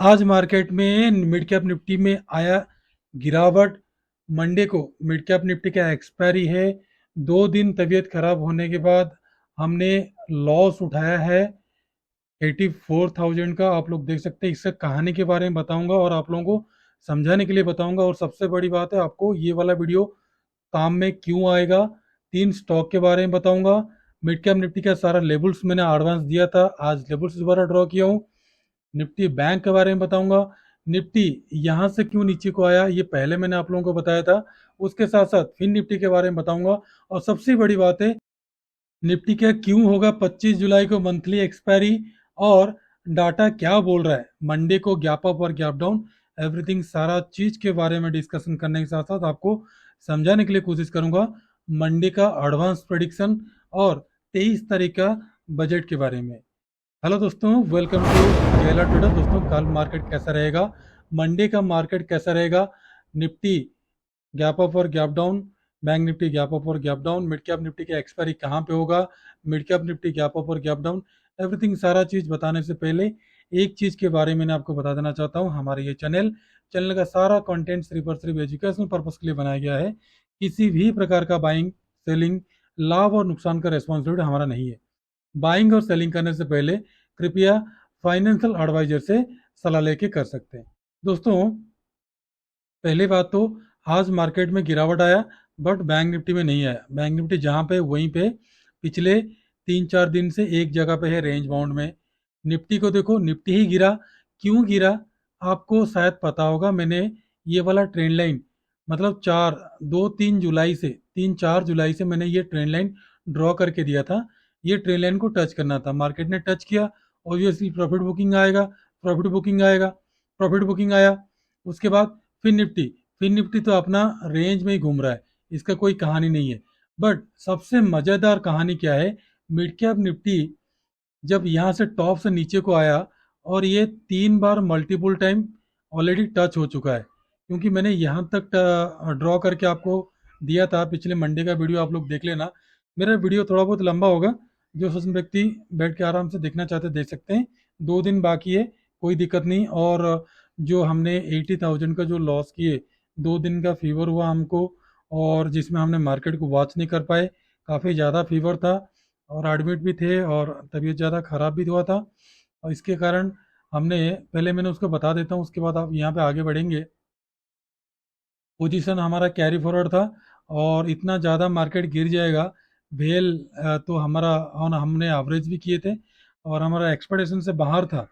आज मार्केट में mid cap Nifty में आया गिरावट। मंडे को मिड कैप निफ्टी का एक्सपायरी है। 2 दिन तबीयत खराब होने के बाद हमने लॉस उठाया है 84,000 का। आप लोग देख सकते हैं। इससे कहानी के बारे में बताऊंगा और आप लोगों को समझाने के लिए बताऊंगा। और सबसे बड़ी बात है, आपको ये वाला वीडियो काम में क्यों आएगा। 3 स्टॉक के बारे में बताऊंगा। मिड कैप निफ्टी का सारा लेबल्स मैंने एडवांस दिया था, आज लेबल्स दोबारा ड्रॉ किया हूँ। निफ्टी बैंक के बारे में बताऊंगा। निफ्टी यहाँ से क्यों नीचे को आया ये पहले मैंने आप लोगों को बताया था। उसके साथ साथ फिर निफ्टी के बारे में बताऊंगा। और सबसे बड़ी बात है, निफ्टी का क्यों होगा 25 जुलाई को मंथली एक्सपायरी, और डाटा क्या बोल रहा है मंडे को, गैप अप और गैप डाउन, एवरीथिंग सारा चीज के बारे में डिस्कशन करने के साथ साथ आपको समझाने के लिए कोशिश करूंगा मंडे का एडवांस प्रेडिक्शन और 23 तारीख का बजट के बारे में। हेलो दोस्तों, वेलकम टू केला ट्रेडर। दोस्तों, कल मार्केट कैसा रहेगा, मंडे का मार्केट कैसा रहेगा, निफ्टी गैप अप और gap down, bank Nifty gap up और gap down, mid cap Nifty का एक्सपायरी कहाँ पे होगा, mid cap Nifty gap up और गैप डाउन, एवरीथिंग सारा चीज बताने से पहले एक चीज के बारे में मैं आपको बता देना चाहता हूँ। हमारे ये चैनल का सारा कंटेंट सिर्फ और सिर्फ एजुकेशनल पर्पज के लिए बनाया गया है। किसी भी प्रकार का बाइंग, सेलिंग, लाभ और नुकसान का रेस्पॉन्सिबिलिटी हमारा नहीं है। बाइंग और सेलिंग करने से पहले कृपया फाइनेंशियल एडवाइजर से सलाह लेके कर सकते हैं। दोस्तों, पहली बात तो, आज मार्केट में गिरावट आया बट बैंक निफ्टी में नहीं आया। बैंक निफ्टी जहां पे वहीं पे पिछले 3-4 दिन से एक जगह पे है, रेंज बाउंड में। निफ्टी को देखो, निफ्टी ही गिरा। क्यों गिरा आपको शायद पता होगा। मैंने ये वाला ट्रेंड लाइन, मतलब 3-4 जुलाई से मैंने ये ट्रेंड लाइन ड्रॉ करके दिया था। ये ट्रेंड लाइन को टच करना था, मार्केट ने टच किया, ऑब्वियसली प्रॉफिट बुकिंग आएगा। प्रॉफिट बुकिंग आएगा, प्रॉफिट बुकिंग आया। उसके बाद फिर निफ्टी, फिर निफ्टी तो अपना रेंज में ही घूम रहा है, इसका कोई कहानी नहीं है। बट सबसे मजेदार कहानी क्या है, मिड कैप निफ्टी जब यहाँ से टॉप से नीचे को आया और ये 3 बार मल्टीपल टाइम ऑलरेडी टच हो चुका है। क्योंकि मैंने यहाँ तक ड्रॉ करके आपको दिया था, पिछले मंडे का वीडियो आप लोग देख लेना। मेरा वीडियो थोड़ा बहुत लंबा होगा, जो सोशल व्यक्ति बैठ के आराम से देखना चाहते देख सकते हैं। 2 दिन बाकी है, कोई दिक्कत नहीं। और जो हमने 80,000 का जो लॉस किए, 2 दिन का फीवर हुआ हमको, और जिसमें हमने मार्केट को वॉच नहीं कर पाए, काफ़ी ज़्यादा फीवर था और एडमिट भी थे और तबीयत ज़्यादा ख़राब भी हुआ था। और इसके कारण हमने, पहले मैंने उसको बता देता हूँ, उसके बाद आप यहाँ पे आगे बढ़ेंगे। पोजीशन हमारा कैरी फॉरवर्ड था और इतना ज़्यादा मार्केट गिर जाएगा, भेल तो हमारा ऑन हमने एवरेज भी किए थे और हमारा एक्सपेक्टेशन से बाहर था।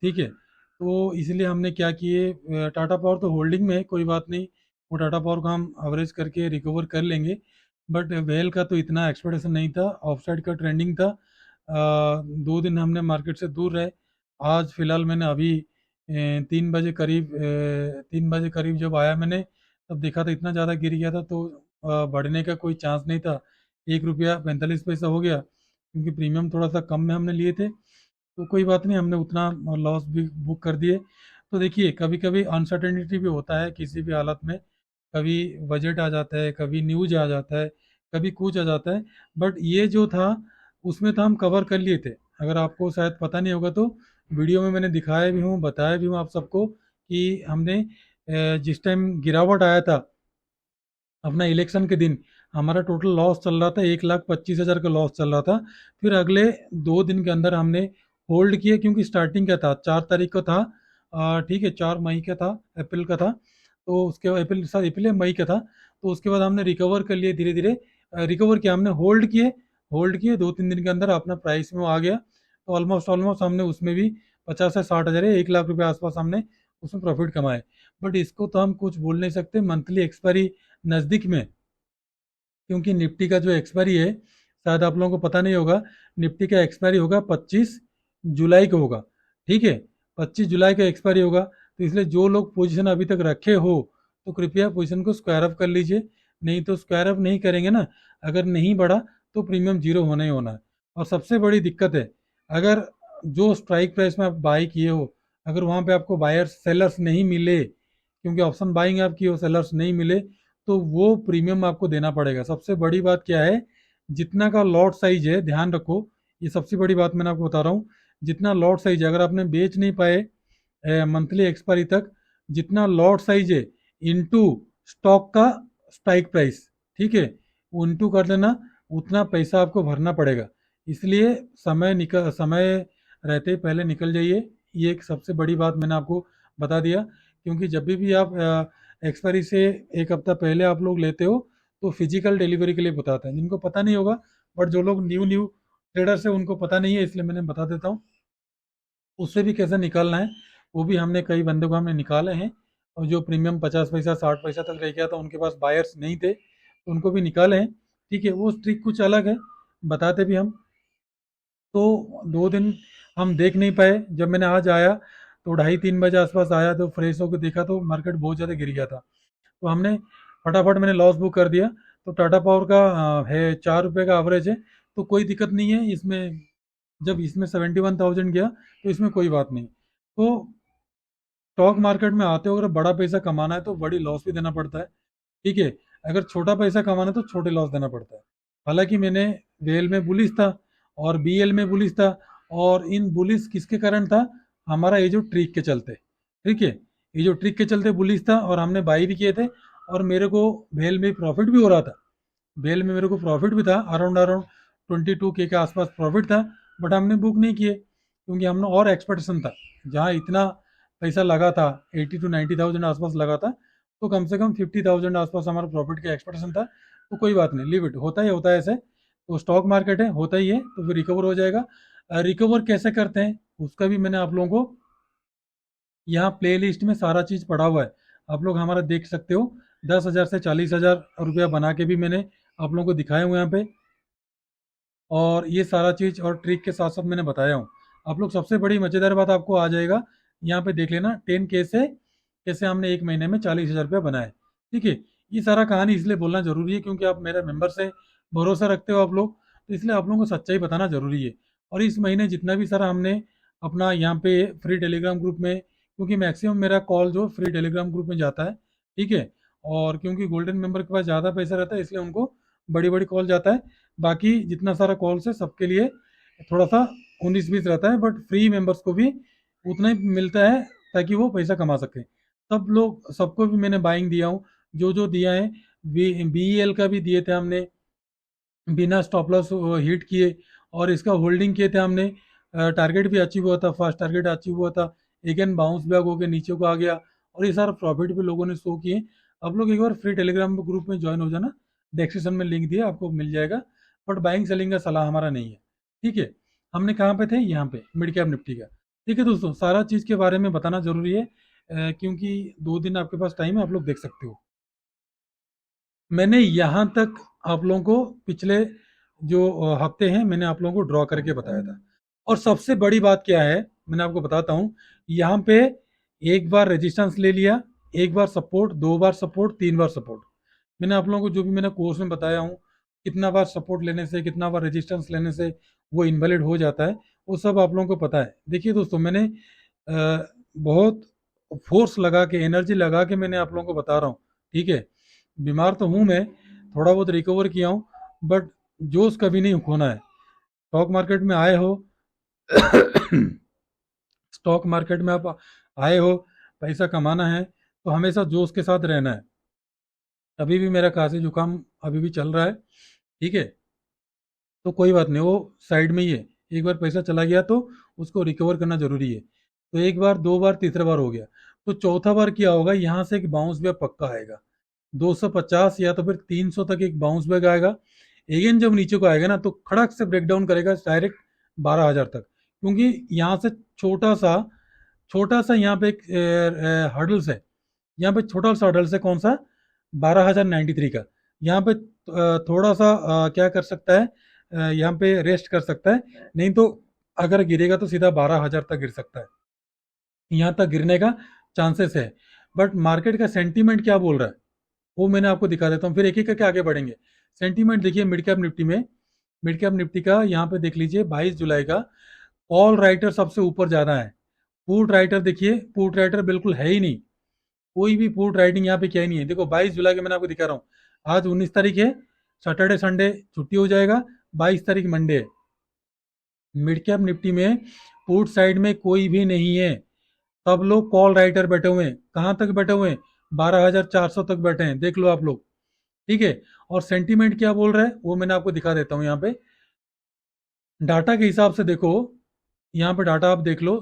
ठीक है, तो इसलिए हमने क्या किए, टाटा पावर तो होल्डिंग में है, कोई बात नहीं, वो टाटा पावर को हम एवरेज करके रिकवर कर लेंगे। बट वेल का तो इतना एक्सपेक्टेशन नहीं था, ऑफसाइड का ट्रेंडिंग था। 2 दिन हमने मार्केट से दूर रहे। आज फिलहाल मैंने अभी 3 बजे करीब जब आया मैंने, तब देखा था इतना ज़्यादा गिर गया था, तो बढ़ने का कोई चांस नहीं था। 1 रुपया 45 पैसा हो गया, क्योंकि प्रीमियम थोड़ा सा कम में हमने लिए थे। तो कोई बात नहीं, हमने उतना लॉस भी बुक कर दिए। तो देखिए, कभी कभी अनसर्टेनिटी भी होता है किसी भी हालत में। कभी बजट आ जाता है, कभी न्यूज आ जाता है, कभी कुछ आ जाता है। बट ये जो था, उसमें तो हम कवर कर लिए थे। अगर आपको शायद पता नहीं होगा तो वीडियो में मैंने दिखाया भी हूँ, बताया भी हूँ आप सबको कि हमने जिस टाइम गिरावट आया था अपना इलेक्शन के दिन, हमारा टोटल लॉस चल रहा था 1,25,000 का लॉस चल रहा था। फिर अगले 2 दिन के अंदर हमने होल्ड किए, क्योंकि स्टार्टिंग का था 4 तारीख का था। ठीक है, 4 मई का था, अप्रैल का था। तो उसके बाद अप्रैल, सर अप्रैल या मई का था। तो उसके बाद हमने रिकवर कर लिए, धीरे धीरे रिकवर किया, हमने होल्ड किए 2-3 दिन के अंदर अपना प्राइस में वो आ गया। तो ऑलमोस्ट ऑलमोस्ट हमने उसमें भी 50 से 60 हज़ार, 1 लाख रुपये आसपास हमने उसमें प्रॉफिट कमाए। बट इसको तो हम कुछ बोल नहीं सकते, मंथली एक्सपायरी नज़दीक में, क्योंकि निफ्टी का जो एक्सपायरी है, शायद आप लोगों को पता नहीं होगा, निफ्टी का एक्सपायरी होगा 25 जुलाई को होगा। ठीक है, 25 जुलाई का एक्सपायरी होगा। तो इसलिए जो लोग पोजीशन अभी तक रखे हो, तो कृपया पोजीशन को स्क्वायर अप कर लीजिए। नहीं तो स्क्वायर अप नहीं करेंगे ना, अगर नहीं बढ़ा तो प्रीमियम जीरो होना ही होना है। और सबसे बड़ी दिक्कत है, अगर जो स्ट्राइक प्राइस में आप बाई किए हो, अगर वहाँ पे आपको बायर्स सेलर्स नहीं मिले, क्योंकि ऑप्शन बाइंग आप किए हो, सेलर्स नहीं मिले, तो वो प्रीमियम आपको देना पड़ेगा। सबसे बड़ी बात क्या है, जितना का लॉट साइज है, ध्यान रखो, ये सबसे बड़ी बात मैंने आपको बता रहा हूँ। जितना लॉट साइज है, अगर आपने बेच नहीं पाए मंथली एक्सपायरी तक जितना लॉट साइज है इनटू स्टॉक का स्ट्राइक प्राइस, ठीक है, वो इनटू कर देना, उतना पैसा आपको भरना पड़ेगा। इसलिए समय रहते ही पहले निकल जाइए। ये एक सबसे बड़ी बात मैंने आपको बता दिया, क्योंकि जब भी आप एक्सपायरी से एक हफ्ता पहले आप लोग लेते हो तो फिजिकल डिलीवरी के लिए बताते हैं, जिनको पता नहीं होगा, बट जो लोग न्यू न्यू ट्रेडर्स है उनको पता नहीं है, इसलिए मैंने बता देता हूँ। उससे भी कैसे निकालना है वो भी हमने कई बंदों को हमने निकाले हैं, और जो प्रीमियम 50 पैसा 60 पैसा तक रह गया था, उनके पास बायर्स नहीं थे, तो उनको भी निकाले हैं। ठीक है, वो ट्रिक कुछ अलग है, बताते भी हम। तो 2 दिन हम देख नहीं पाए, जब मैंने आज आया तो 2:30-3 बजे आसपास आया, तो फ्रेश होकर देखा तो मार्केट बहुत ज़्यादा गिर गया था। तो हमने फटाफट मैंने लॉस बुक कर दिया। तो टाटा पावर का है 4 रुपये का एवरेज है, तो कोई दिक्कत नहीं है इसमें। जब इसमें 71,000 गया तो इसमें कोई बात नहीं। तो स्टॉक मार्केट में आते हो, अगर बड़ा पैसा कमाना है तो बड़ी लॉस भी देना पड़ता है, ठीक है। अगर छोटा पैसा कमाना है तो छोटे लॉस देना पड़ता है। हालांकि मैंने वेल में बुलिश था और बीएल में बुलिश था, और इन बुलिश किसके कारण था, हमारा ये जो ट्रिक के चलते, ठीक है, ये जो ट्रिक के चलते बुलिश था, और हमने बाई भी किए थे, और मेरे को वेल में प्रॉफिट भी हो रहा था। बेल में मेरे को प्रॉफिट भी था, अराउंड अराउंड 22K के आसपास प्रॉफिट था, बट हमने बुक नहीं किए क्योंकि हमने और एक्सपेक्टेशन था। जहाँ इतना पैसा लगा था, 80 to 90,000 आसपास लगा था, तो कम से कम 50,000 आसपास हमारा प्रॉफिट का एक्सपेक्टेशन था। तो कोई बात नहीं, लिव इट, होता है ऐसे, तो स्टॉक मार्केट है, होता ही है, तो फिर रिकवर हो जाएगा। रिकवर कैसे करते हैं उसका भी मैंने आप लोगों को यहाँ प्ले लिस्ट में सारा चीज़ पड़ा हुआ है, आप लोग हमारा देख सकते हो। 10,000 से 40,000 रुपया बना के भी मैंने आप लोगों को दिखाया हूँ यहाँ पे, और ये सारा चीज़ और ट्रिक के साथ साथ मैंने बताया हूँ। आप लोग सबसे बड़ी मज़ेदार बात आपको आ जाएगा, यहाँ पे देख लेना 10K से कैसे हमने एक महीने में 40,000 रुपया बनाए, ठीक है। ये सारा कहानी इसलिए बोलना ज़रूरी है क्योंकि आप मेरे मेंबर से भरोसा रखते हो आप लोग, तो इसलिए आप लोगों को सच्चाई बताना ज़रूरी है। और इस महीने जितना भी सारा हमने अपना यहाँ पे फ्री टेलीग्राम ग्रुप में, क्योंकि मैक्सिमम मेरा कॉल जो फ्री टेलीग्राम ग्रुप में जाता है, ठीक है, और क्योंकि गोल्डन मेंबर के पास ज़्यादा पैसा रहता है इसलिए उनको बड़ी बड़ी कॉल जाता है। बाकी जितना सारा कॉल्स है सबके लिए थोड़ा सा 19-20 रहता है, बट फ्री मेंबर्स को भी उतना ही मिलता है ताकि वो पैसा कमा सके। सब लोग, सबको भी मैंने बाइंग दिया हूँ, जो जो दिया है। BEL का भी दिए थे हमने, बिना स्टॉप लॉस हिट किए, और इसका होल्डिंग किए थे हमने। टारगेट भी अचीव हुआ था, फर्स्ट टारगेट अचीव हुआ था, अगेन बाउंस बैक होकर नीचे को आ गया, और ये सारा प्रॉफिट भी लोगों ने शो किए। आप लोग एक बार फ्री टेलीग्राम ग्रुप में ज्वाइन हो जाना, डिस्क्रिप्शन में लिंक दिया आपको मिल जाएगा। बट बाइंग सेलिंग का सलाह हमारा नहीं है, ठीक है। हमने कहाँ पे थे, यहाँ पे मिड कैप निफ्टी का। ठीक है दोस्तों, सारा चीज़ के बारे में बताना जरूरी है, क्योंकि 2 दिन आपके पास टाइम है, आप लोग देख सकते हो। मैंने यहाँ तक आप लोगों को पिछले जो हफ्ते हैं मैंने आप लोगों को ड्रॉ करके बताया था। और सबसे बड़ी बात क्या है, मैंने आपको बताता हूँ। यहाँ पे एक बार रेजिस्टेंस ले लिया, एक बार सपोर्ट, 2 बार सपोर्ट, 3 बार सपोर्ट। मैंने आप लोगों को जो भी मैंने कोर्स में बताया हूँ, कितना बार सपोर्ट लेने से, कितना बार रेजिस्टेंस लेने से वो इनवैलिड हो जाता है, वो सब आप लोगों को पता है। देखिए दोस्तों, मैंने बहुत फोर्स लगा के, एनर्जी लगा के मैंने आप लोगों को बता रहा हूँ, ठीक है। बीमार तो हूँ मैं, थोड़ा बहुत रिकवर किया हूँ, बट जोश कभी नहीं खोना है। स्टॉक मार्केट में आए हो स्टॉक मार्केट में आप आए हो, पैसा कमाना है, तो हमेशा जोश के साथ रहना है। अभी भी मेरा खांसी जुकाम अभी भी चल रहा है, ठीक है, तो कोई बात नहीं, वो साइड में ही है। एक बार पैसा चला गया तो उसको रिकवर करना जरूरी है। तो एक बार, 2 बार, तीसरा बार हो गया, तो चौथा बार क्या होगा, यहाँ से एक बाउंस बैक पक्का आएगा। 250 या तो फिर 300 तक एक बाउंस बैक आएगा। अगेन जब नीचे को आएगा ना, तो खड़क से ब्रेक डाउन करेगा डायरेक्ट 12,000 तक, क्योंकि यहाँ से छोटा सा यहाँ पे एक हर्डल्स है। यहाँ पे छोटा सा हर्डल्स है, कौन सा, 12,093 का। यहाँ पे थोड़ा सा क्या कर सकता है, यहाँ पे रेस्ट कर सकता है, नहीं तो अगर गिरेगा तो सीधा 12,000 तक गिर सकता है। यहाँ तक गिरने का चांसेस है। बट मार्केट का सेंटीमेंट क्या बोल रहा है वो मैंने आपको दिखा देता हूँ, फिर एक एक करके आगे बढ़ेंगे। सेंटीमेंट देखिए मिड कैप निफ्टी में, मिड कैप निफ्टी का यहाँ पे देख लीजिए 22 जुलाई का, ऑल राइटर सबसे ऊपर ज्यादा है। पुट राइटर देखिए, पुट राइटर बिल्कुल है ही नहीं, कोई भी पुट राइटिंग यहाँ पे क्या ही नहीं है। देखो 22 जुलाई के मैंने आपको दिखा रहा हूँ, आज 19 तारीख है, सैटरडे संडे छुट्टी हो जाएगा, 22 तारीख मंडे है। मिड कैप निफ्टी में पुट साइड में कोई भी नहीं है, सब लोग कॉल राइटर बैठे हुए हैं, कहाँ तक बैठे हुए हैं, 12,400 तक बैठे हैं, देख लो आप लोग। ठीक है। और सेंटीमेंट क्या बोल रहा है वो मैंने आपको दिखा देता हूँ यहाँ पे। डाटा के हिसाब से देखो, यहाँ पे डाटा आप देख लो।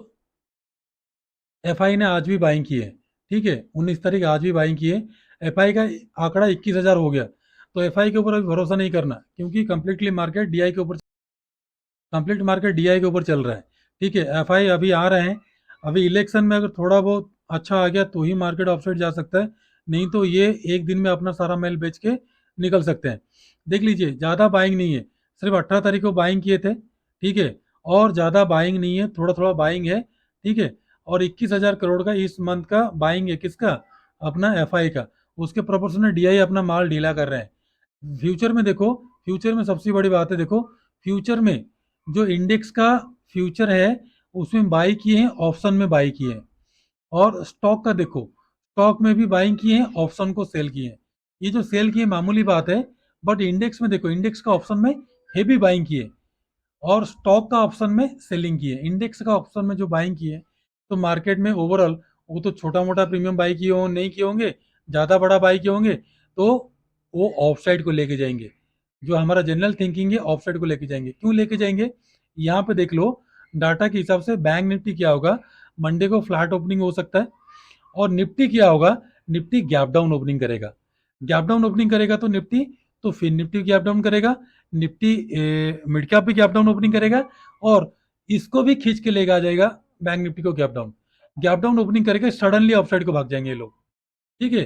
एफआई ने आज भी बाइंग की है। ठीक है, 19 तारीख आज भी बाइंग की है। एफआई का आंकड़ा 21,000 हो गया। तो एफआई के ऊपर अभी भरोसा नहीं करना, क्योंकि कंप्लीटली मार्केट डीआई के ऊपर, कंप्लीट मार्केट डीआई के ऊपर चल रहा है। ठीक है, एफआई अभी आ रहे हैं। अभी इलेक्शन में अगर थोड़ा बहुत अच्छा आ गया तो ही मार्केट ऑफसाइड जा सकता है, नहीं तो ये एक दिन में अपना सारा मेल बेच के निकल सकते हैं। देख लीजिए, ज़्यादा बाइंग नहीं है, सिर्फ 18 तारीख को बाइंग किए थे। ठीक है, और ज़्यादा बाइंग नहीं है, थोड़ा थोड़ा बाइंग है। ठीक है, और 21,000 करोड़ का इस मंथ का बाइंग है, किसका, अपना एफआई का। उसके प्रोपोर्शनल डीआई अपना माल ढीला कर रहे हैं। फ्यूचर में देखो, फ्यूचर में सबसे बड़ी बात है, देखो फ्यूचर में जो इंडेक्स का फ्यूचर है उसमें बाई किए हैं, ऑप्शन में बाई किए हैं। और स्टॉक का देखो, स्टॉक में भी बाइंग किए हैं, ऑप्शन को सेल किए हैं। ये जो सेल किए मामूली बात है, बट इंडेक्स में देखो, इंडेक्स का ऑप्शन में हेवी बाइंग किए और स्टॉक का ऑप्शन में सेलिंग की है। इंडेक्स का ऑप्शन में जो बाइंग की है, तो मार्केट में ओवरऑल वो तो छोटा मोटा प्रीमियम बाई किए हो नहीं किए होंगे, ज़्यादा बड़ा बाई किए होंगे, तो वो ऑफ साइड को लेके जाएंगे। जो हमारा जनरल थिंकिंग है, ऑफ साइड को लेके जाएंगे। क्यों लेके जाएंगे, यहाँ पे देख लो डाटा के हिसाब से बैंक निफ्टी क्या होगा, मंडे को फ्लैट ओपनिंग हो सकता है। और निफ्टी क्या होगा, निफ्टी गैप डाउन ओपनिंग करेगा। गैप डाउन ओपनिंग करेगा तो निफ्टी, तो फिर निफ्टी गैप डाउन करेगा। निफ्टी मिड कैप भी गैप डाउन ओपनिंग करेगा, और इसको भी खींच के लेगा आ जाएगा बैंक निफ्टी को gap down. Gap down opening करेगा, सडनली अपसाइड को भाग जाएंगे ये लोग। ठीक है,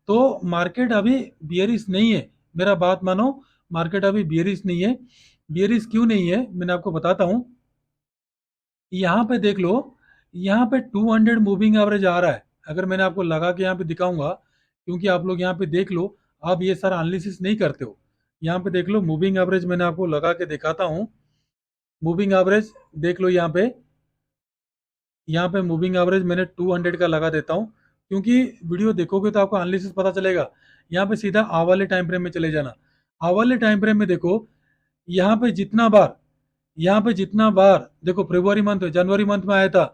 तो मार्केट अभी बियरिश नहीं है, मेरा बात मानो, मार्केट अभी बियरिश नहीं है। बियरिश क्यों नहीं है मैंने आपको बताता हूँ। यहाँ पे देख लो, यहाँ पे 200 मूविंग एवरेज आ रहा है। अगर मैंने आपको लगा के यहाँ पे दिखाऊंगा, क्योंकि आप लोग यहाँ पे देख लो, आप ये सारा एनालिसिस नहीं करते हो। यहाँ पे देख लो मूविंग एवरेज, मैंने आपको लगा के दिखाता हूँ। मूविंग एवरेज देख लो यहाँ पे, यहाँ पे मूविंग एवरेज मैंने 200 का लगा देता हूँ, क्योंकि वीडियो देखोगे तो आपको एनालिसिस पता चलेगा। यहाँ पे सीधा आ वाले टाइम फ्रेम में चले जाना। आ वाले टाइम फ्रेम में देखो, यहाँ पे जितना बार, यहाँ पे जितना बार देखो, फरवरी मंथ में, जनवरी मंथ में आया था,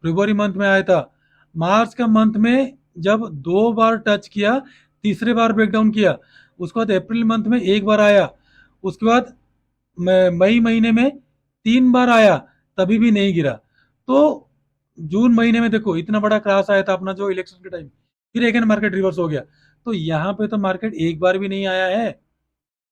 फरवरी मंथ में आया था, मार्च का मंथ में जब 2 बार टच किया, तीसरे बार ब्रेकडाउन किया, उसके बाद अप्रैल मंथ में एक बार आया, उसके बाद मई महीने में 3 बार आया, तभी भी नहीं गिरा। तो जून महीने में देखो इतना बड़ा क्रैश आया था अपना जो इलेक्शन के टाइम, फिर अगेन मार्केट रिवर्स हो गया। तो यहाँ पे तो मार्केट एक बार भी नहीं आया है,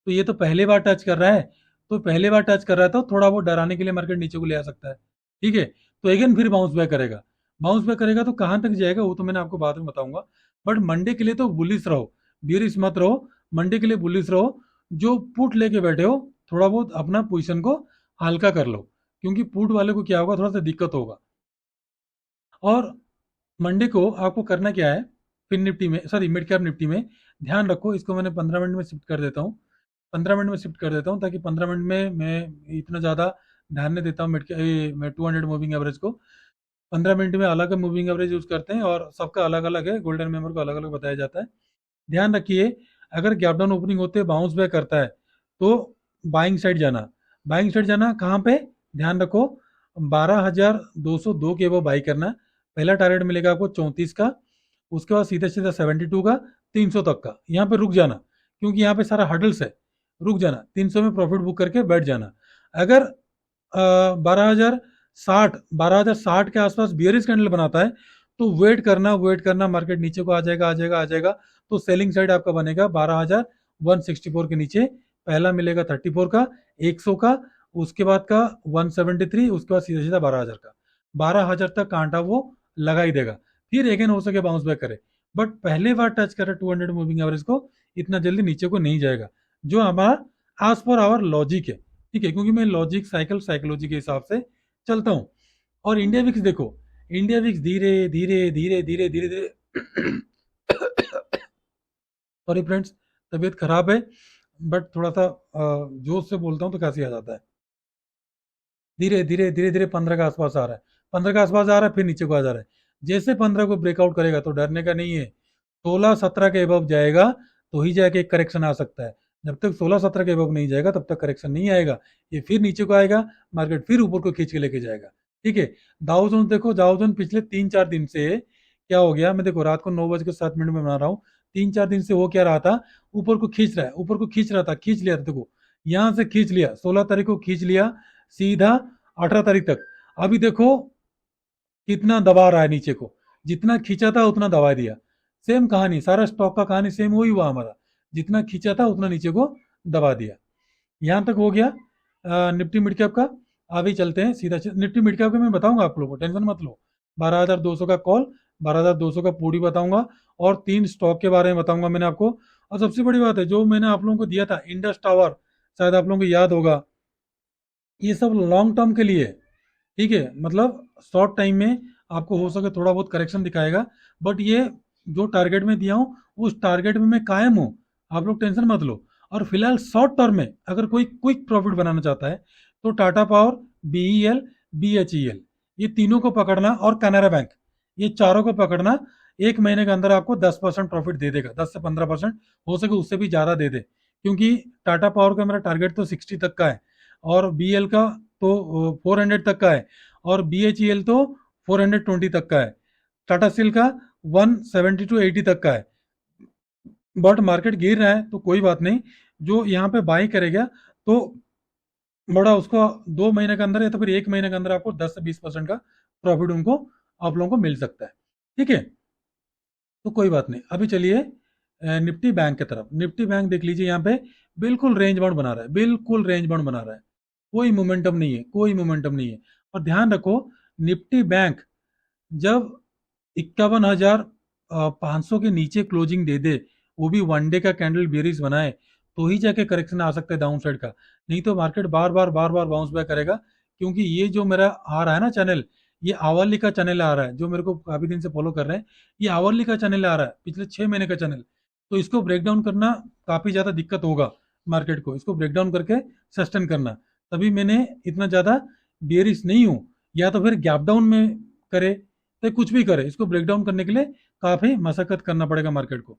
तो ये तो पहले बार टच कर रहा है। तो पहले बार टच कर रहा है तो थोड़ा बहुत डराने के लिए मार्केट नीचे को ले आ सकता है। ठीक है, तो अगेन फिर बाउंस बैक करेगा। बाउंस बैक करेगा तो कहाँ तक जाएगा वो तो मैंने आपको बाद में बताऊंगा। बट मंडे के लिए तो बुलिश रहो, बियरिश मत रहो। मंडे के लिए बुलिश रहो। जो पुट लेके बैठे हो, थोड़ा बहुत अपना पोजिशन को हल्का कर लो, क्योंकि पुट वाले को क्या होगा, थोड़ा सा दिक्कत होगा। और मंडे को आपको करना क्या है, फिन निफ्टी में, सॉरी मिड कैप निफ्टी में, ध्यान रखो, इसको मैंने 15 मिनट में शिफ्ट कर देता हूँ। 15 मिनट में शिफ्ट कर देता हूँ, ताकि 15 मिनट में मैं इतना ज़्यादा ध्यान नहीं देता हूँ मैं 200 मूविंग एवरेज को। 15 मिनट में अलग मूविंग एवरेज यूज़ करते हैं, और सबका अलग अलग है, गोल्डन मेंबर को अलग अलग बताया जाता है। ध्यान रखिए, अगर गैप डाउन ओपनिंग होते बाउंस बैक करता है, तो बाइंग साइड जाना। बाइंग साइड जाना कहाँ पे, ध्यान रखो, 12,202 के वो बाई करना। पहला टारगेट मिलेगा आपको 34 का, उसके बाद सीधा सीधा 72 का, 300 तक का, यहाँ पे रुक जाना, क्योंकि यहाँ पे सारा हडल्स है। रुक जाना, 300 में प्रॉफिट बुक करके बैठ जाना। अगर 12,060 के आसपास बियरिश कैंडल बनाता है, तो वेट करना, वेट करना, मार्केट नीचे को आ जाएगा, आ जाएगा, आ जाएगा। तो सेलिंग साइड आपका बनेगा 12,164 के नीचे। पहला मिलेगा 34 का, 100 का, उसके बाद का 173, उसके बाद सीधा सीधा 12,000 का। 12,000 तक कांटा वो लगा ही देगा, फिर अगेन हो सके बाउंस बैक करे। बट पहले बार टच करे 200 मूविंग एवरेज को, इतना जल्दी नीचे को नहीं जाएगा, जो हमारा एज पर आवर लॉजिक है। ठीक है, क्योंकि मैं लॉजिक साइकिल साइकोलॉजी के हिसाब से चलता हूँ। और इंडिया विक्स देखो, इंडिया विक्स धीरे धीरे धीरे धीरे धीरे धीरे सॉरी फ्रेंड्स, तबीयत खराब है, बट थोड़ा सा जोश से बोलता हूँ तो काफी आ जाता है। धीरे धीरे धीरे धीरे 15 के आसपास आ रहा है, 15 के आसपास आ रहा है, फिर नीचे को आ जा रहा है। जैसे 15 को ब्रेकआउट करेगा तो डरने का नहीं है। 16-17 के अबव जाएगा तो ही जाके एक करेक्शन आ सकता है। जब तक 16-17 के अबव नहीं जाएगा तब तक करेक्शन नहीं आएगा। ये फिर नीचे को आएगा, मार्केट फिर ऊपर को खींच के लेके जाएगा। ठीक है। डाउ जोन्स देखो, डाउ जोन्स पिछले 3-4 दिन से क्या हो गया, मैं देखो रात को 9:07 में बना रहा हूँ, 3-4 दिन से वो क्या रहा था, ऊपर को खींच रहा है, ऊपर को खींच रहा था, खींच लिया था, देखो यहाँ से खींच लिया, 16 तारीख को खींच लिया सीधा 18 तारीख तक। अभी देखो कितना दबा रहा है नीचे को, जितना खींचा था उतना दबा दिया। सेम कहानी, सारा स्टॉक का कहानी सेम वही हुआ हमारा, जितना खींचा था उतना नीचे को दबा दिया। यहाँ तक हो गया निफ्टी मिड कैप का। अभी चलते हैं सीधा निफ्टी मिड कैप का, मैं बताऊंगा आप लोगों को, टेंशन मत लो। 12,200 का कॉल, 12,200 का पूरी बताऊंगा, और 3 स्टॉक के बारे में बताऊंगा मैंने आपको। और सबसे बड़ी बात है, जो मैंने आप लोगों को दिया था इंडस टावर, शायद आप लोगों को याद होगा, ये सब लॉन्ग टर्म के लिए है, ठीक है। मतलब शॉर्ट टाइम में आपको हो सके थोड़ा बहुत करेक्शन दिखाएगा, बट ये जो टारगेट में दिया हूँ उस टारगेट में मैं कायम हूँ, आप लोग टेंशन मत लो। और फिलहाल शॉर्ट टर्म में अगर कोई क्विक प्रॉफिट बनाना चाहता है तो टाटा पावर, बीईएल, बीएचईएल, ये तीनों को पकड़ना, और कैनरा बैंक, ये चारों को पकड़ना। 1 महीने के अंदर आपको 10% प्रॉफिट दे देगा, 10 से 15%, हो सके उससे भी ज़्यादा दे दे, क्योंकि टाटा पावर का मेरा टारगेट तो 60 तक का है, और बीएल का तो 400 तक का है, और बीएचईएल तो 420 तक का है, टाटा स्टील का 170 to 80 तक का है। बट मार्केट गिर रहा है तो कोई बात नहीं, जो यहाँ पे बाई करेगा तो बड़ा उसको 2 महीने के अंदर या तो फिर 1 महीने के अंदर आपको 10 से 20% का प्रॉफिट उनको, आप लोगों को मिल सकता है, ठीक है। तो कोई बात नहीं, अभी चलिए निफ्टी बैंक की तरफ। निफ्टी बैंक देख लीजिए, यहाँ पे बिल्कुल रेंज बाउंड बना रहा है, बिल्कुल रेंज बाउंड बना रहा है, कोई मोमेंटम नहीं है, कोई मोमेंटम नहीं है। और ध्यान रखो, निफ्टी बैंक जब 51,500 के नीचे क्लोजिंग दे दे, वो भी वन डे का कैंडल बेरिस बनाए, तो ही जाके करेक्शन आ सकता है डाउन साइड का। नहीं तो मार्केट बार बार बाउंस बैक करेगा, क्योंकि ये जो मेरा आ रहा है ना चैनल, ये आवरली का चैनल आ रहा है, जो मेरे को काफी दिन से फॉलो कर रहे हैं, ये आवरली का चैनल आ रहा है, पिछले 6 महीने का चैनल। तो इसको ब्रेक डाउन करना काफी ज्यादा दिक्कत होगा मार्केट को, इसको ब्रेक डाउन करके सस्टेन करना। तभी मैंने इतना ज्यादा बेरिस नहीं हूँ। या तो फिर गैप डाउन में करे, तो कुछ भी करे, इसको ब्रेक डाउन करने के लिए काफी मशक्कत करना पड़ेगा मार्केट को।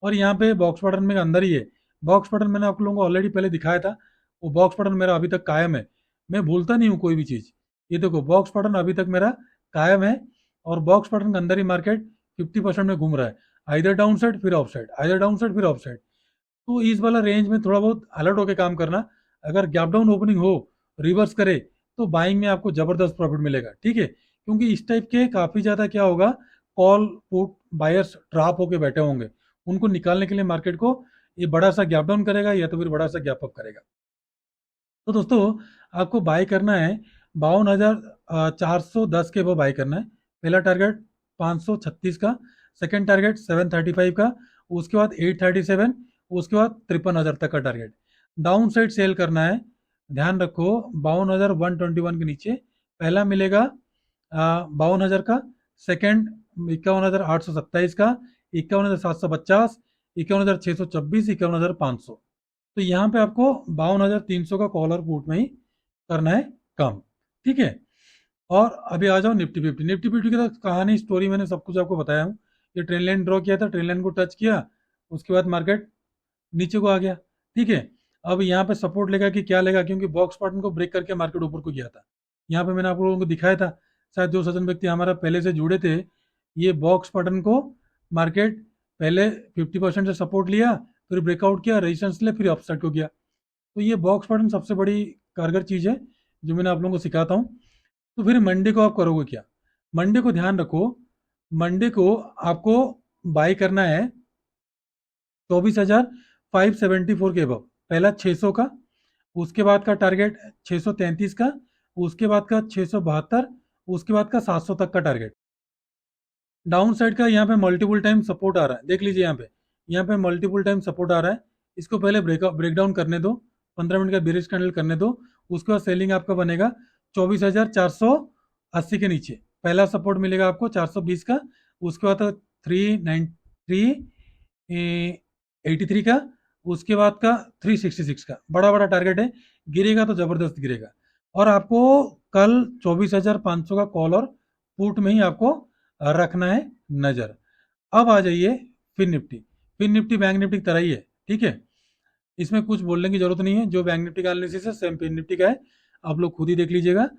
और यहाँ पे बॉक्स पैटर्न में अंदर ही है, बॉक्स पैटर्न मैंने आप लोगों को ऑलरेडी पहले दिखाया था, वो बॉक्स पैटर्न मेरा अभी तक कायम है, मैं भूलता नहीं हूँ कोई भी चीज़। ये देखो बॉक्स पैटर्न अभी तक मेरा कायम है, और बॉक्स पैटर्न के अंदर ही मार्केट 50% में घूम रहा है, आइदर डाउन साइड फिर of side, either down side फिर ऑफ साइड। तो इस वाला रेंज में थोड़ा बहुत अलर्ट होकर काम करना। अगर गैप डाउन ओपनिंग हो, रिवर्स करे, तो बाइंग में आपको जबरदस्त प्रॉफिट मिलेगा, ठीक है। क्योंकि इस टाइप के काफी ज्यादा क्या होगा, कॉल पुट बायर्स ट्रैप होके बैठे होंगे, उनको निकालने के लिए मार्केट को ये बड़ा सा गैप डाउन करेगा या तो फिर बड़ा सा गैप अप करेगा। तो दोस्तों, आपको बाय करना है 52,410 के वो बाय करना है। पहला टारगेट 536 का, सेकंड टारगेट 735 का, उसके बाद 837, उसके बाद 53,000 तक का टारगेट। डाउन साइड सेल करना है, ध्यान रखो 52,121 के नीचे पहला मिलेगा 52,000 का, सेकंड 51,827 का, 51,750, 51,624, 51,500। तो यहाँ पे आपको 52,300 का कॉलर पुट में ही करना है काम, ठीक है। और अभी आ जाओ निफ्टी फिफ्टी। निफ्टी फिफ्टी की तो कहानी स्टोरी मैंने सब कुछ आपको बताया हूँ। ये ट्रेन लाइन ड्रॉ किया था, ट्रेन लाइन को टच किया, उसके बाद मार्केट नीचे को आ गया, ठीक है। अब यहाँ पे सपोर्ट लेगा कि क्या लेगा, क्योंकि बॉक्स पैटर्न को ब्रेक करके मार्केट ऊपर को गया था। यहाँ पे मैंने आप लोगों को दिखाया था, शायद जो सज्जन व्यक्ति हमारा पहले से जुड़े थे, ये बॉक्स पैटर्न को मार्केट पहले 50% से सपोर्ट लिया, फिर ब्रेकआउट किया, रेजिस्टेंस ले, फिर अपसाइड को गया। तो ये बॉक्स पैटर्न सबसे बड़ी कारगर चीज़ है जो मैंने आप लोगों को सिखाता हूँ। तो फिर मंडे को आप करोगे क्या? मंडे को ध्यान रखो, मंडे को आपको बाय करना है 24,574 के अबव, पहला 600 का, उसके बाद का टारगेट 633 का, उसके बाद का 672, उसके बाद का 700 तक का टारगेट। डाउन साइड का यहाँ पे मल्टीपल टाइम सपोर्ट आ रहा है, देख लीजिए यहाँ पे मल्टीपल टाइम सपोर्ट आ रहा है। इसको पहले ब्रेक डाउन करने दो, 15 मिनट का बेरिश कैंडल करने दो, उसके बाद सेलिंग आपका बनेगा 24,480 के नीचे। पहला सपोर्ट मिलेगा आपको 420 का, उसके बाद 383 का, उसके बाद का 366 का, बड़ा बड़ा टारगेट है, गिरेगा तो जबरदस्त गिरेगा। और आपको कल 24,500 का कॉल और पुट में ही आपको रखना है नजर। अब आ जाइए fin nifty. Fin nifty bank nifty की तरह ही है, ठीक है, इसमें कुछ बोलने की जरूरत नहीं है, जो बैंक निफ्टी का एनालिसिस है सेम फिन निफ्टी का है, आप लोग खुद ही देख लीजिएगा।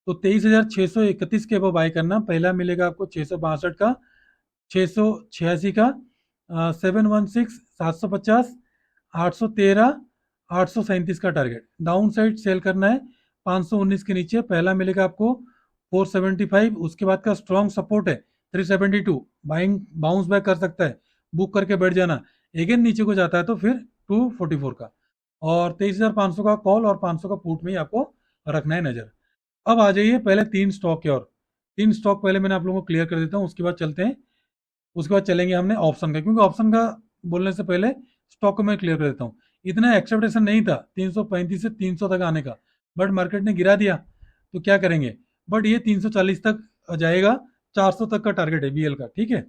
तो 23,631 के अब बाई करना। पहला मिलेगा आपको 662 का, 686 का, 716, 750, 813, 837 का टारगेट। डाउन साइड सेल करना है 519 के नीचे। पहला मिलेगा आपको 475, उसके बाद का स्ट्रॉन्ग सपोर्ट है 372। बाइंग बाउंस बैक कर सकता है, बुक करके बैठ जाना। अगेन नीचे को जाता है तो फिर 244 का, और 23,500 का कॉल और 500 का पुट में ही आपको रखना है नजर। अब आ जाइए पहले तीन स्टॉक के, और तीन स्टॉक पहले मैंने आप लोगों को क्लियर कर देता हूँ, उसके बाद चलते हैं, उसके बाद चलेंगे हमने ऑप्शन का, क्योंकि ऑप्शन का बोलने से पहले स्टॉक को मैं क्लियर कर देता हूँ। इतना एक्सेप्टेशन नहीं था 335 से 300 तक आने का, बट मार्केट ने गिरा दिया, तो क्या करेंगे। बट ये 340 तक जाएगा, 400 तक का टारगेट है बीएल का, ठीक है।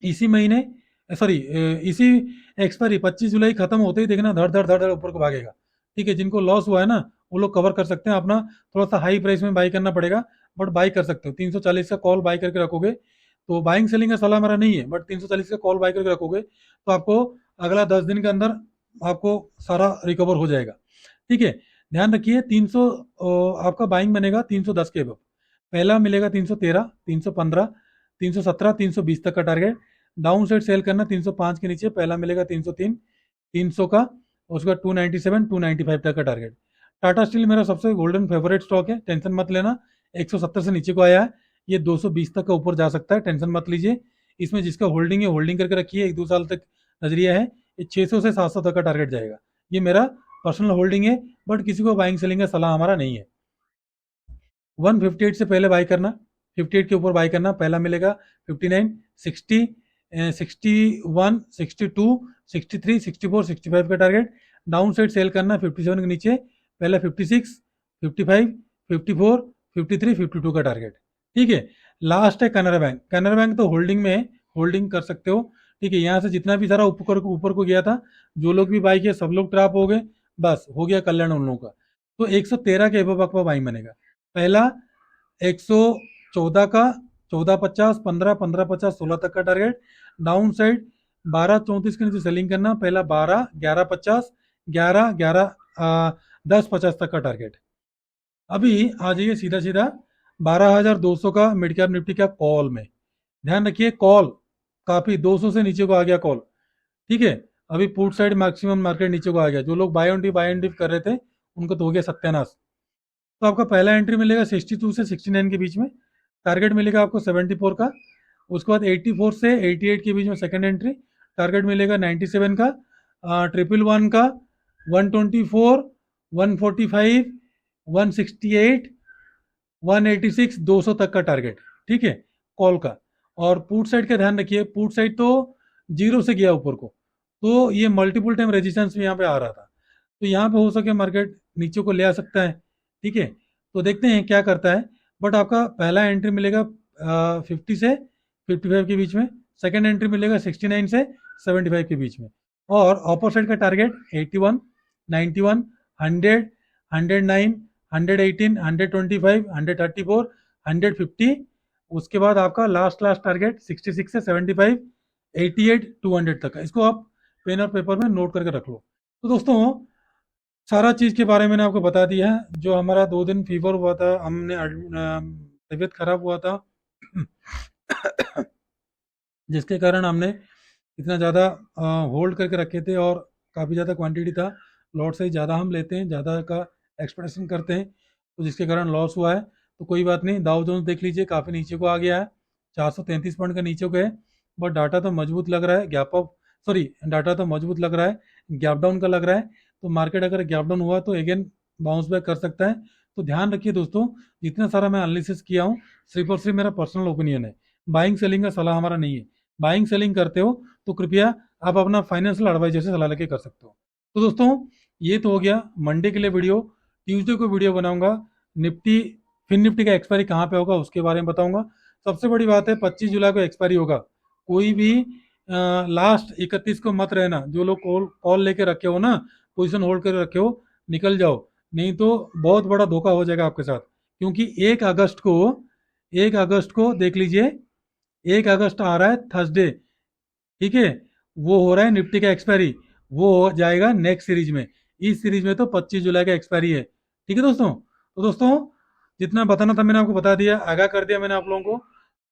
इसी महीने, सॉरी, इसी एक्सपायरी 25 जुलाई खत्म होते ही देखना धड़ धड़ धड़ धड़ ऊपर को भागेगा, ठीक है। जिनको लॉस हुआ है ना, वो लोग कवर कर सकते हैं अपना, थोड़ा सा हाई प्राइस में बाई करना पड़ेगा, बट बाई कर सकते हो। 340 का कॉल बाई करके रखोगे, तो बाइंग सेलिंग का सलाह मेरा नहीं है, बट 340 का कॉल बाई करके रखोगे तो आपको अगला 10 दिन के अंदर आपको सारा रिकवर हो जाएगा, ठीक है। ध्यान रखिए 300, आपका बाइंग बनेगा 310 के अब। पहला मिलेगा 313, 315, 317, 320 तक का टारगेट। डाउन साइड सेल करना 305 के नीचे। पहला मिलेगा 303, 300 का, उसके बाद 297, 295 तक का टारगेट। टाटा स्टील मेरा सबसे गोल्डन फेवरेट स्टॉक है, टेंशन मत लेना। 170 से नीचे को आया है, ये 220 तक का ऊपर जा सकता है, टेंशन मत लीजिए। इसमें जिसका होल्डिंग है होल्डिंग करके रखिए, 1-2 साल तक नजरिया है। ये 600 से 700 तक का टारगेट जाएगा, ये मेरा पर्सनल होल्डिंग है, बट किसी को बाइंग सेलिंग का सलाह हमारा नहीं है। 158 से पहले बाई करना, 58 के ऊपर बाई करना। पहला मिलेगा 59, 60, 61, 62, 63, 64, 65 का टारगेट। डाउन साइड सेल करना 57 के नीचे। पहला 56, 55, 54, 53, 52 का टारगेट, ठीक है। लास्ट है कैनरा बैंक। कैनरा बैंक तो होल्डिंग में है, होल्डिंग कर सकते हो, ठीक है। यहाँ से जितना भी सारा ऊपर को गया था, जो लोग भी बाई किए सब लोग ट्रैप हो गए, बस हो गया कल्याण उन लोगों का। तो 113 के एबव आपका बाइंग बनेगा। पहला 114 का, 1450, 15, 1550, 16 तक का टारगेट। डाउन साइड 1234 के नीचे सेलिंग करना। पहला 12, 1150, 11, 11, 1050 तक का टारगेट। अभी आ जाइए सीधा सीधा 12,200 का मिड कैप निफ्टी का कॉल में। ध्यान रखिए कॉल काफी 200 से नीचे को आ गया कॉल, ठीक है। अभी पुट साइड मैक्सिमम मार्केट नीचे को आ गया, जो लोग बाय ऑन डिप कर रहे थे उनको तो हो गया सत्यानाश। तो आपका पहला एंट्री मिलेगा 62 से 69 के बीच में, टारगेट मिलेगा आपको 74 का। उसके बाद 84 से 88 के बीच में सेकंड एंट्री, टारगेट मिलेगा 97 का, 111 का, 124, 145, 168, 186, 200 तक का टारगेट, ठीक है, कॉल का। और पुट साइड का ध्यान रखिए, पुट साइड तो जीरो से गया ऊपर को, तो ये मल्टीपल टाइम रेजिस्टेंस भी यहाँ पे आ रहा था, तो यहाँ पे हो सके मार्केट नीचे को ले आ सकता है, ठीक है। तो देखते हैं क्या करता है। बट आपका पहला एंट्री मिलेगा 50 से 55 के बीच में, सेकंड एंट्री मिलेगा 69 से 75 के बीच में, और अपर साइड का टारगेट 81, 91, 100, 109, 118, 125, 134, 150। उसके बाद आपका लास्ट लास्ट टारगेट 66 से 75, 88, 200 तक का। इसको आप पेन और पेपर में नोट करके रख लो। तो दोस्तों सारा चीज़ के बारे में मैंने आपको बता दिया है। जो हमारा 2 दिन फीवर हुआ था, हमने तबीयत खराब हुआ था जिसके कारण हमने इतना ज़्यादा होल्ड करके रखे थे, और काफ़ी ज़्यादा क्वांटिटी था, लॉट से ज़्यादा हम लेते हैं, ज़्यादा का एक्सपेक्टेशन करते हैं, तो जिसके कारण लॉस हुआ है। तो कोई बात नहीं, दाव जोन्स देख लीजिए काफ़ी नीचे को आ गया है, 433 पॉइंट का नीचे को है। बट डाटा तो मजबूत लग रहा है, गैप अप, सॉरी, डाटा तो मजबूत लग रहा है, गैप डाउन का लग रहा है। तो मार्केट अगर गैप डाउन हुआ तो अगेन बाउंस बैक कर सकता है। तो ध्यान रखिए दोस्तों, जितना सारा मैं एनालिसिस किया हूँ सिर्फ और सिर्फ मेरा पर्सनल ओपिनियन है, बाइंग सेलिंग का सलाह हमारा नहीं है। बाइंग सेलिंग करते हो तो कृपया आप अपना फाइनेंशियल एडवाइजर से सलाह लेके कर सकते हो। तो दोस्तों ये तो हो गया मंडे के लिए वीडियो। ट्यूसडे को वीडियो बनाऊंगा, निफ्टी, फिन निफ्टी का एक्सपायरी कहाँ पे होगा उसके बारे में बताऊंगा। सबसे बड़ी बात है 25 जुलाई को एक्सपायरी होगा, कोई भी लास्ट 31 को मत रहना। जो लोग कॉल कॉल लेके रखे हो ना, पोजीशन होल्ड कर रखे हो, निकल जाओ, नहीं तो बहुत बड़ा धोखा हो जाएगा आपके साथ। क्योंकि 1 अगस्त को देख लीजिए, 1 अगस्त आ रहा है थर्सडे, ठीक है, वो हो रहा है निफ्टी का एक्सपायरी, वो हो जाएगा नेक्स्ट सीरीज में। इस सीरीज में तो 25 जुलाई का एक्सपायरी है, ठीक है दोस्तों। तो दोस्तों जितना बताना था मैंने आपको बता दिया, आगाह कर दिया मैंने आप लोगों को।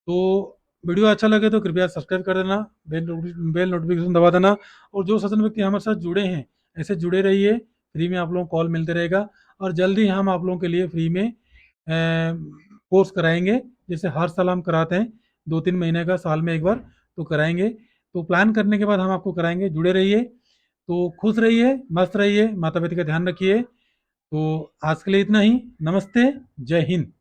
तो वीडियो अच्छा लगे तो कृपया सब्सक्राइब कर देना, बेल नोटिफिकेशन दबा देना। और जो सज्जन व्यक्ति हमारे साथ जुड़े हैं, ऐसे जुड़े रहिए, फ्री में आप लोगों को कॉल मिलते रहेगा। और जल्दी हम आप लोगों के लिए फ्री में कोर्स कराएंगे, जैसे हर साल हम कराते हैं, 2-3 महीने का, साल में एक बार तो कराएंगे। तो प्लान करने के बाद हम आपको कराएंगे, जुड़े रहिए। तो खुश रहिए, मस्त रहिए, माता पिता का ध्यान रखिए। तो आज के लिए इतना ही। नमस्ते, जय हिंद।